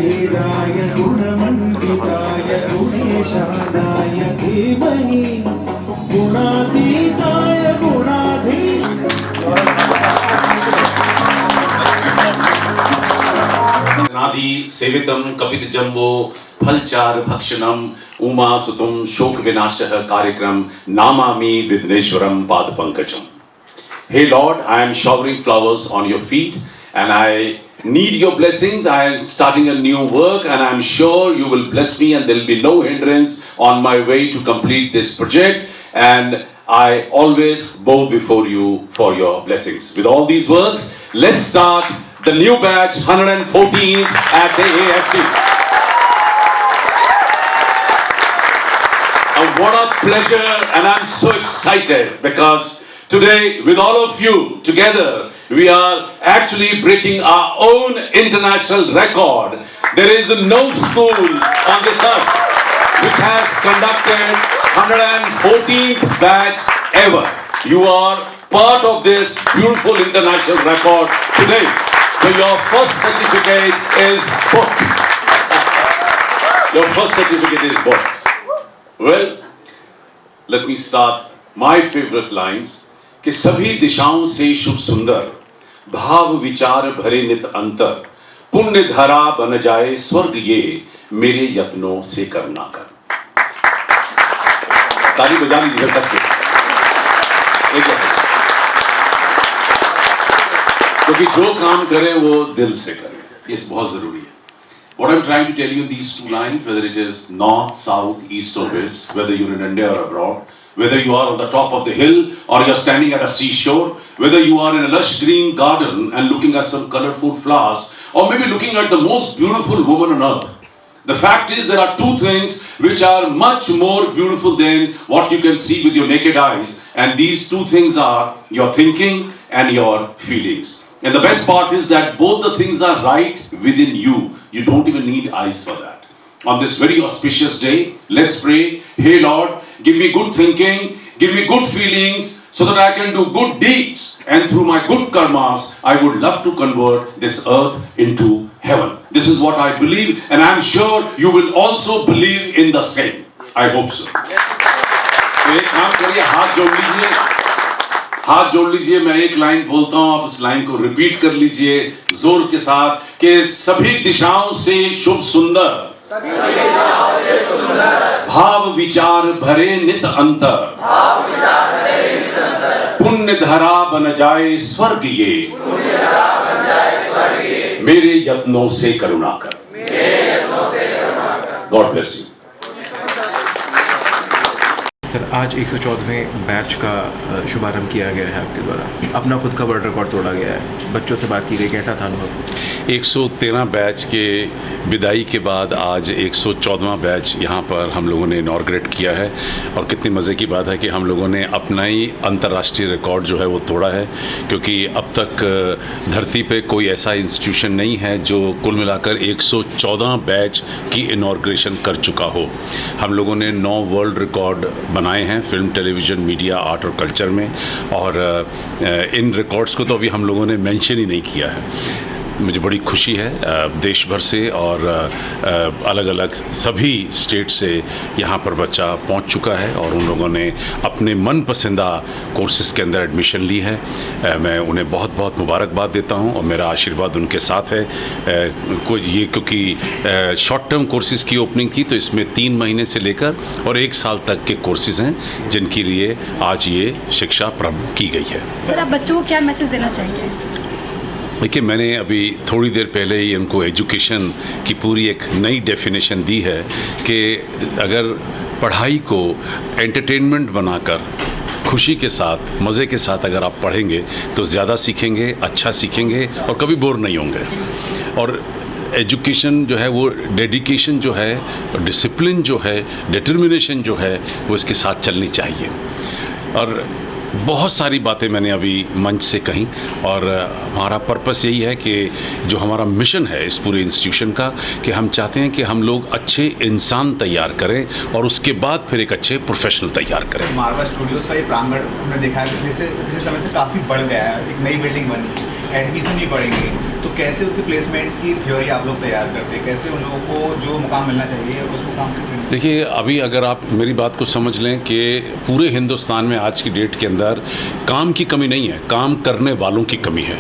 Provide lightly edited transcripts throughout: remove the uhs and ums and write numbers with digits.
गुणशेखराय गुणमण्डिताय गुणेशानाय धीमहि गुणातीताय गुणाधीश। नादि सेवितं कपित जम्बो फलचार भक्षणम उमा सुतुम शोक विनाशः कार्यक्रम नामामि विघ्नेश्वरम पाद Pankajam. Hey Lord, I am showering flowers on your feet and I need your blessings. I am starting a new work and I am sure you will bless me and there will be no hindrance on my way to complete this project, and I always bow before you for your blessings. With all these words, let's start the new batch 114 at the AFT. And what a pleasure, and I'm so excited because today with all of you together we are actually breaking our own international record. There is no school on this earth which has conducted 114th batch ever. You are part of this beautiful international record today. So your first certificate is booked. Your first certificate is booked. Well, let me start my favorite lines. कि सभी दिशाओं से शुभ सुंदर भाव विचार भरे नित अंतर पुण्य धरा बन जाए स्वर्ग ये मेरे यत्नों से करना कर। ताली बजा लीजिए कससे। क्योंकि जो काम करें वो दिल से करें, ये बहुत जरूरी है। What I'm trying to tell you in these two lines, whether it is north, south, east or west, whether you're in India or abroad, whether you are on the top of the hill or you're standing at a seashore, whether you are in a lush green garden and looking at some colorful flowers, or maybe looking at the most beautiful woman on earth. The fact is there are two things which are much more beautiful than what you can see with your naked eyes, and these two things are your thinking and your feelings. And the best part is that both the things are right within you. You don't even need eyes for that. On this very auspicious day, let's pray. Hey Lord, give me good thinking, give me good feelings so that I can do good deeds, and through my good karmas I would love to convert this earth into heaven. This is what I believe, and I am sure you will also believe in the same. I hope so. तो एक काम करिए, हाथ जोड़ लीजिए, मैं एक line बोलता हूं, आप उस लाइन को रिपीट कर लीजिए जोर के साथ कि सभी दिशाओं से शुभ सुंदर भाव विचार भरे नित अंतर पुण्य धरा बन जाए स्वर्ग ये मेरे यत्नों से करुणा कर। God bless you. सर, आज 114वें बैच का शुभारंभ किया गया है आपके द्वारा, अपना खुद का वर्ल्ड रिकॉर्ड तोड़ा गया है, बच्चों से बात की गई, कैसा था अनुभव? 113 बैच के विदाई के बाद आज 114वां बैच यहाँ पर हम लोगों ने इनॉर्ग्रेट किया है, और कितनी मज़े की बात है कि हम लोगों ने अपना ही अंतर्राष्ट्रीय रिकॉर्ड जो है वो तोड़ा है, क्योंकि अब तक धरती पे कोई ऐसा इंस्टीट्यूशन नहीं है जो कुल मिलाकर 114 बैच की इनॉर्ग्रेशन कर चुका हो। हम लोगों ने 9 वर्ल्ड रिकॉर्ड बनाए हैं फिल्म, टेलीविज़न, मीडिया, आर्ट और कल्चर में, और इन रिकॉर्ड्स को तो अभी हम लोगों ने मेंशन ही नहीं किया है। मुझे बड़ी खुशी है देश भर से और अलग अलग सभी स्टेट से यहाँ पर बच्चा पहुँच चुका है, और उन लोगों ने अपने मन पसंदा कोर्सेज़ के अंदर एडमिशन ली है। मैं उन्हें बहुत बहुत मुबारकबाद देता हूँ और मेरा आशीर्वाद उनके साथ है। ये क्योंकि शॉर्ट टर्म कोर्सेज़ की ओपनिंग थी, तो इसमें 3 महीने से लेकर और 1 साल तक के कोर्सेज़ हैं जिनके लिए आज ये शिक्षा प्रारंभ की गई है। सर, आप बच्चों को क्या मैसेज देना चाहेंगे? देखिए, मैंने अभी थोड़ी देर पहले ही उनको एजुकेशन की पूरी एक नई डेफिनेशन दी है कि अगर पढ़ाई को एंटरटेनमेंट बनाकर खुशी के साथ, मज़े के साथ अगर आप पढ़ेंगे तो ज़्यादा सीखेंगे, अच्छा सीखेंगे और कभी बोर नहीं होंगे। और एजुकेशन जो है वो डेडिकेशन जो है, डिसिप्लिन जो है, डिटर्मिनेशन जो है वो इसके साथ चलनी चाहिए। और बहुत सारी बातें मैंने अभी मंच से कहीं, और हमारा पर्पस यही है कि जो हमारा मिशन है इस पूरे इंस्टीट्यूशन का, कि हम चाहते हैं कि हम लोग अच्छे इंसान तैयार करें और उसके बाद फिर एक अच्छे प्रोफेशनल तैयार करें। मारवा स्टूडियोज़ का ये प्रांगण हमने देखा है पिछले समय से काफ़ी बढ़ गया है, एक नई बिल्डिंग बनी, एडमिशन भी बढ़ेंगे, तो कैसे उनकी प्लेसमेंट की थ्योरी आप लोग तैयार करते हैं, कैसे उन लोगों को जो मुकाम मिलना चाहिए उसको काम करते? देखिए, अभी अगर आप मेरी बात को समझ लें कि पूरे हिंदुस्तान में आज की डेट के अंदर काम की कमी नहीं है, काम करने वालों की कमी है।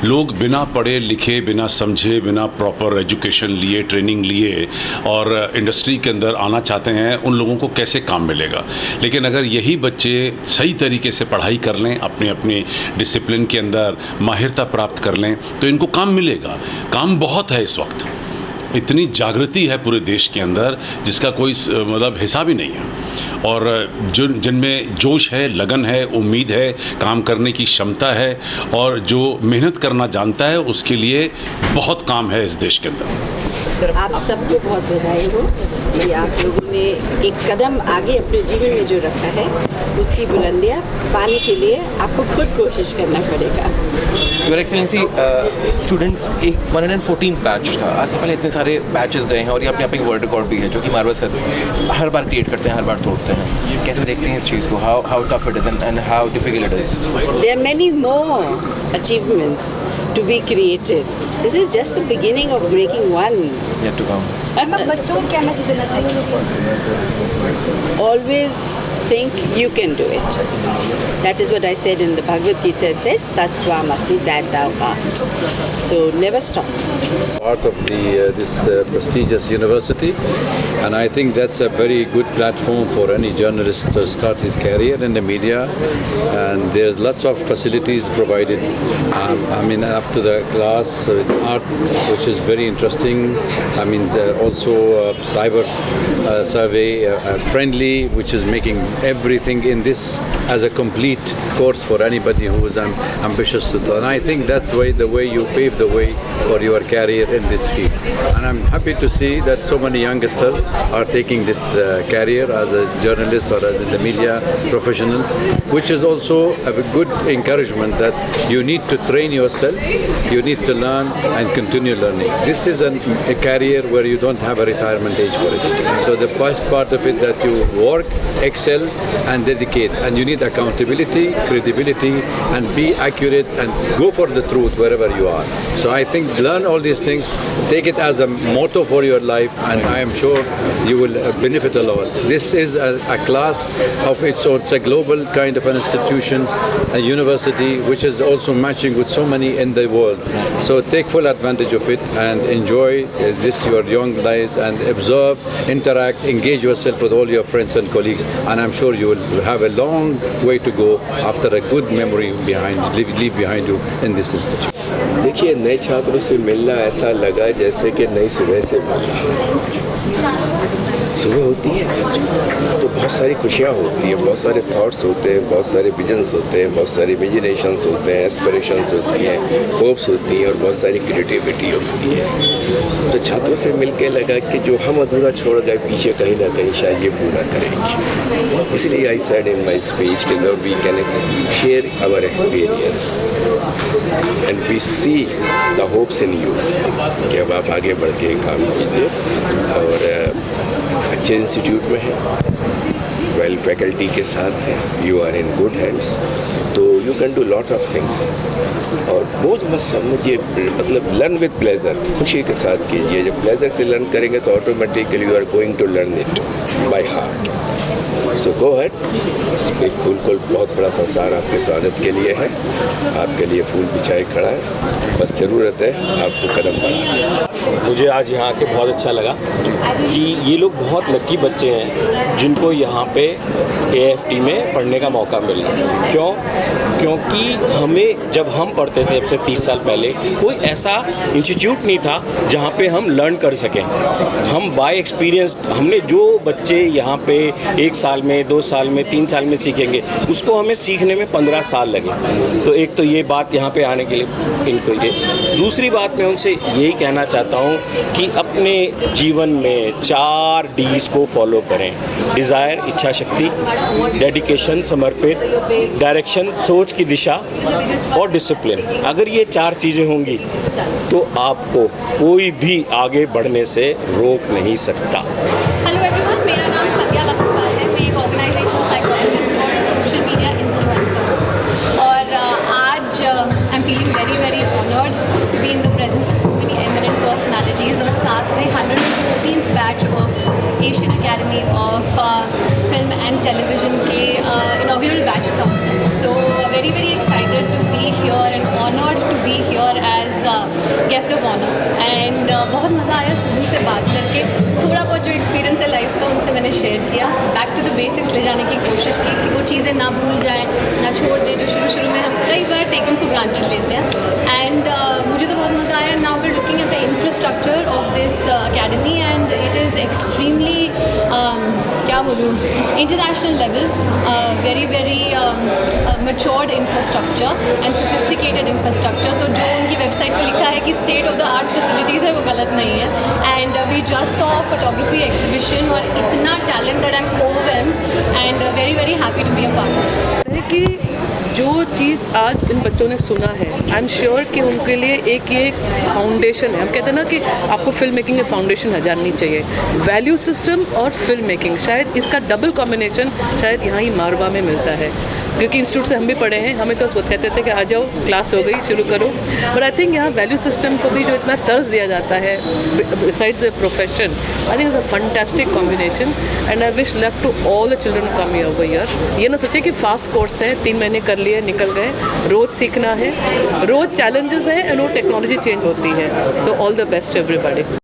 लोग बिना पढ़े लिखे, बिना समझे, बिना प्रॉपर एजुकेशन लिए, ट्रेनिंग लिए और इंडस्ट्री के अंदर आना चाहते हैं, उन लोगों को कैसे काम मिलेगा। लेकिन अगर यही बच्चे सही तरीके से पढ़ाई कर लें, अपने अपने डिसिप्लिन के अंदर माहिरता प्राप्त कर लें, तो इनको काम मिलेगा। काम बहुत है इस वक्त, इतनी जागृति है पूरे देश के अंदर जिसका कोई मतलब हिसाब ही नहीं है। और जिनमें जोश है, लगन है, उम्मीद है, काम करने की क्षमता है और जो मेहनत करना जानता है, उसके लिए बहुत काम है इस देश के अंदर। आप सबको बहुत बधाई हो कि आप लोगों ने एक कदम आगे अपने जीवन में जो रखा है उसकी बुलंदियाँ पाने के लिए आपको खुद कोशिश करना पड़ेगा। योर एक्सेलेंसी, स्टूडेंट्स एक 114 बैच था, आज से पहले इतने सारे बैचेस गए हैं और ये अपने आप एक वर्ल्ड रिकॉर्ड भी है जो कि मार्वल सर हर बार क्रिएट करते हैं, हर बार तोड़ते हैं। कैसे देखते हैं इस चीज़ को? How tough it is and how difficult it is? There are many more achievements to be created. This is just the beginning of breaking one. Yet to come. बच्चों को क्या मैसेज देना चाहिए? Always think you can do it. That is what I said in the Bhagavad Gita. It says, Tattvamasi, that thou art. So never stop. Part of this prestigious university, and I think that's a very good platform for any journalist to start his career in the media. And there's lots of facilities provided. I mean, up to the class art, which is very interesting. I mean, also cyber survey friendly, which is making everything in this as a complete course for anybody who is ambitious to do. And I think that's the way you pave the way for your career in this field. And I'm happy to see that so many youngsters are taking this career as a journalist or as the media professional, which is also a good encouragement that you need to train yourself, you need to learn and continue learning. This is a career where you don't have a retirement age for it. So the first part of it that you work, excel and dedicate, and you need accountability, credibility, and be accurate and go for the truth wherever you are. So I think learn all these things, take it as a motto for your life, and I am sure you will benefit a lot. This is a class of its own. It's a global kind of an institution, a university which is also matching with so many in the world. So take full advantage of it and enjoy this your young lives and observe, interact, engage yourself with all your friends and colleagues, and I'm sure you will have a long way to go after a good memory leave behind you in this institute. देखिए, नए छात्रों से मिलना ऐसा लगा जैसे कि नई सुबह से मिलना। सुबह होती है तो बहुत सारी खुशियाँ होती हैं, बहुत सारे थॉट्स होते हैं, बहुत सारे विजन्स होते हैं, बहुत सारे इमेजिनेशंस होते हैं, एस्पिरेशंस होती हैं, होप्स होती हैं और बहुत सारी क्रिएटिविटी होती है। तो छात्रों से मिलके लगा कि जो हम अधूरा छोड़ गए पीछे, कहीं ना कहीं शायद ये पूरा करेंगे। इसलिए I said in my speech कि now we can share our experience and we see the hopes in you कि अब आप आगे बढ़ के काम कीजिए और अच्छे इंस्टीट्यूट में है, वेल फैकल्टी के साथ है, you are in good hands, तो you can do lot of things. और बोझ मत समझिए, मतलब लर्न विद प्लेजर, खुशी के साथ कीजिए। जब प्लेजर से लर्न करेंगे तो automatically you are going to learn it by heart. So go ahead, बिल्कुल बहुत बड़ा संसार आपके स्वागत के लिए है, आपके लिए फूल बिछाए खड़ा है, बस ज़रूरत है आपको कदम बढ़ाना। मुझे आज यहाँ आके बहुत अच्छा लगा कि ये लोग बहुत लकी बच्चे हैं जिनको यहाँ पे AFT में पढ़ने का मौका मिल रहा है। क्यों? क्योंकि हमें जब हम पढ़ते थे अब से 30 साल पहले कोई ऐसा इंस्टीट्यूट नहीं था जहाँ पे हम लर्न कर सकें। हम बाय एक्सपीरियंस, हमने जो बच्चे यहाँ पे 1 साल में, 2 साल में, 3 साल में सीखेंगे उसको हमें सीखने में 15 साल लगे। तो एक तो ये बात यहाँ पे आने के लिए इनको ये। दूसरी बात मैं उनसे यही कहना चाहता हूँ कि अपने जीवन में 4 Ds को फॉलो करें। डिज़ायर, इच्छा शक्ति, डेडिकेशन, समर्पित, डायरेक्शन, सोच की दिशा और डिसिप्लिन। अगर ये 4 चीज़ें होंगी तो आपको कोई भी आगे बढ़ने से रोक नहीं सकता। हेलो एवरीवन, मेरा नाम सत्या लखनपाल है। मैं एक ऑर्गेनाइजेशन साइकोलॉजिस्ट और सोशल मीडिया इन्फ्लुएंसर, और आज I am feeling very very my 114th batch of Asian Academy of Film and Television के inaugural batch था. So very very excited to be here and honored to be here as guest of honor. And बहुत मज़ा आया student से बात करके. थोड़ा बहुत जो एक्सपीरियंस है लाइफ का उनसे मैंने शेयर किया. बैक टू द बेसिक्स ले जाने की कोशिश की कि वो चीज़ें ना भूल जाएं, ना छोड़ दें जो शुरू में हम कई बार टेकन फॉर ग्रांटेड लेते हैं. एंड मुझे तो बहुत मज़ा आया. Now we are looking at the infrastructure of this academy and it is extremely क्या बोलूँ international level. Very very matured infrastructure and sophisticated infrastructure. तो जो उनकी वेबसाइट पे लिखा है कि state of the art facilities है वो गलत नहीं है. And we just saw photography exhibition और इतना talent that I am overwhelmed and very very happy to be a part. है कि जो चीज़ आज इन बच्चों ने सुना है आई एम श्योर कि उनके लिए एक ये फाउंडेशन है. हम कहते हैं ना कि आपको फिल्म मेकिंग में फाउंडेशन हजारनी चाहिए. वैल्यू सिस्टम और फिल्म मेकिंग शायद इसका डबल कॉम्बिनेशन शायद यहाँ ही मारवा में मिलता है. क्योंकि इंस्टीट्यूट से हम भी पढ़े हैं, हमें तो बहुत कहते थे कि आ जाओ क्लास हो गई शुरू करो. बट आई थिंक यहाँ वैल्यू सिस्टम को भी जो इतना तर्ज दिया जाता है besides the profession, I think it's a fantastic combination and I wish luck to all the children come over year. ये ना सोचे कि फास्ट कोर्स है, 3 महीने कर लिए निकल गए. रोज़ सीखना है, रोज़ चैलेंजेस हैं एंड वो टेक्नोलॉजी चेंज होती है. तो ऑल द बेस्ट एवरीबॉडी.